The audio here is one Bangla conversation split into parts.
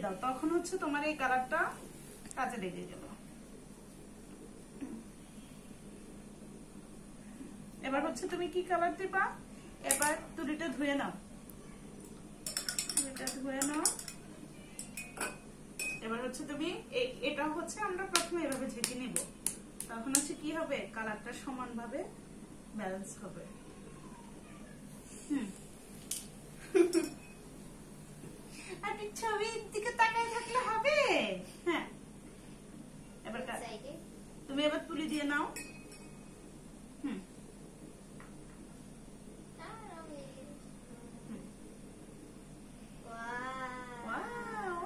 দাও, তখন হচ্ছে তোমার এই কালারটা কাজে লেগে গেল। এবার হচ্ছে তুমি কি কালার দিবা, এবার তুলিটা ধুয়ে নাও, তুলিটা ধুয়ে নাও। এবার হচ্ছে তুমি এটা হচ্ছে আমরা প্রথমে এভাবে ঝেঁকে নিব, তখন হচ্ছে কি হবে, কালারটা সমানভাবে ব্যালেন্স হবে। আপনি ছবির দিকে তাকায় থাকলে হবে। হ্যাঁ, এবার তুমি এবার তুলি দিয়ে নাও।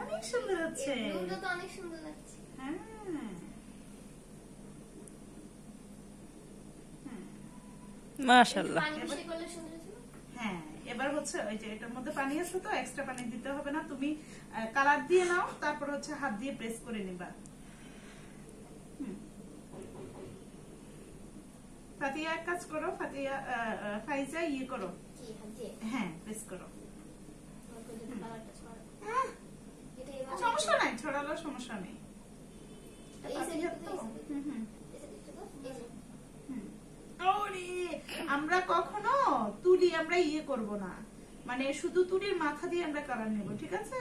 অনেক সুন্দর হচ্ছে, অনেক সুন্দর লাগছে। হ্যাঁ মাশাআল্লাহ। হ্যাঁ, এবার হচ্ছে ওই যে এটার মধ্যে পানি আছে তো, এক্সট্রা পানি দিতে হবে না, তুমি কালার দিয়ে নাও, তারপর হচ্ছে হাত দিয়ে প্রেস করে নিবা। ফাতিয়া এক কাজ করো, ফাইজা ইয়ে করো, হ্যাঁ প্রেস করো। সমস্যা নাই, ছড়ালো সমস্যা নেই। আমরা কখনো তুলি আমরা ইয়ে করব না, মানে শুধু তুলির মাথা দিয়ে আমরা কালার নেব, ঠিক আছে?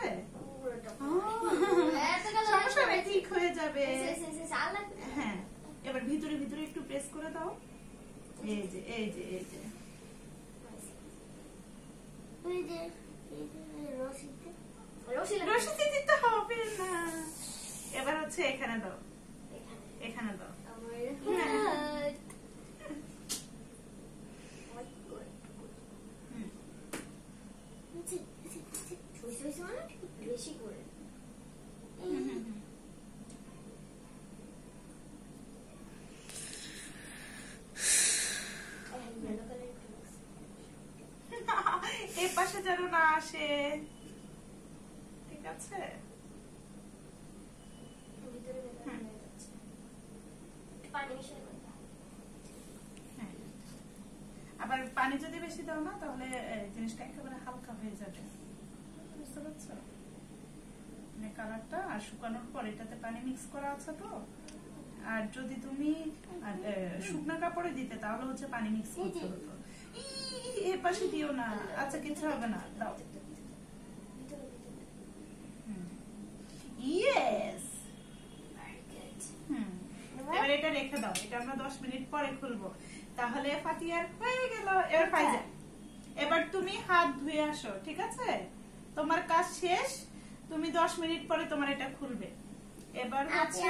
সমস্যা নেই, ঠিক হয়ে যাবে। হ্যাঁ, এবার ভিতরে ভিতরে একটু প্রেস করে দাও। এই যে এই যে এই যে রশিতে দিতে হবে না, এবার হচ্ছে এখানে দাও, এখানে দাও। বেশি করে এই পাশে যেন না আসে, ঠিক আছে? আবার পানি যদি বেশি দাও না, তাহলে জিনিসটা একেবারে হালকা হয়ে যাবে, বুঝতে পারছো? মানে কালারটা আর শুকানোর পর এটাতে পানি মিক্স করা আছে তো, আর যদি তুমি শুকনা কাপড়ে দিতে তাহলে হচ্ছে পানি মিক্স করতে হতো। এর পাশে দিও না, আচ্ছা কিছু হবে না, দাও। ইয়েস, এবার এটা রেখে দাও, এটা আমরা 10 মিনিট পরে খুলবো। তাহলে ফাতিয়ার হয়ে গেল। এবার ফাইজা, এবার তুমি হাত ধুয়ে আসো, ঠিক আছে? তোমার কাজ শেষ, তুমি 10 মিনিট পরে তোমার এটা খুলবে। এবার হচ্ছে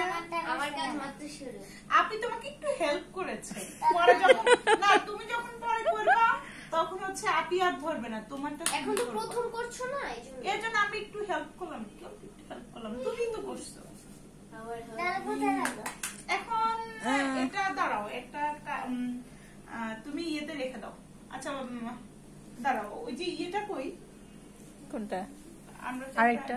আমার কাজ মাত্র শুরু। আপনি তোমাকে একটু হেল্প করেছে, পরে যখন না তুমি যখন পরে করবা তখন হচ্ছে আপি আর ধরবে না, তোমারটা এখন তো প্রথম করছো না, এজন্য আমি একটু হেল্প করলাম, তুমি তো করছো। এখন এটা দাঁড়াও, একটা তুমি ইয়েতে রেখে দাও। আচ্ছা দাঁড়াও, ওই যে ইয়েটা কই, কোনটা? আমরা আরেকটা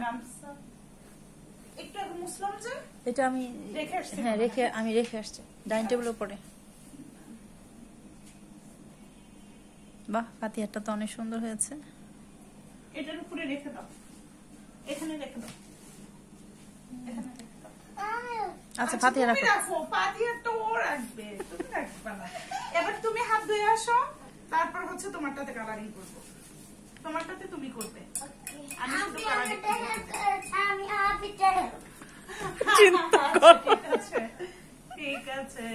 একটু আগে মুসলাম যে এটা আমি রেখে আসছি। হ্যাঁ আমি রেখে আসছি ডাইনিং টেবিলের উপরে। বাহ, ফাতিহাটা তো অনেক সুন্দর হয়েছে। এটার উপরে রেখে দাও, এখানে রেখে দাও, এখানে রেখে দাও। আচ্ছা ফাতিহা রাখো। ফাতিহাটা ও রাখবে, তুমি রাখবে না। এবার তুমি হাত ধুয়ে আসো, তারপর হচ্ছে তোমারটাতে কালারিং করব। তোমারটাতে তুমি করবে, আমি শুধু কালারিং করব। ঠিক আছে, ঠিক আছে।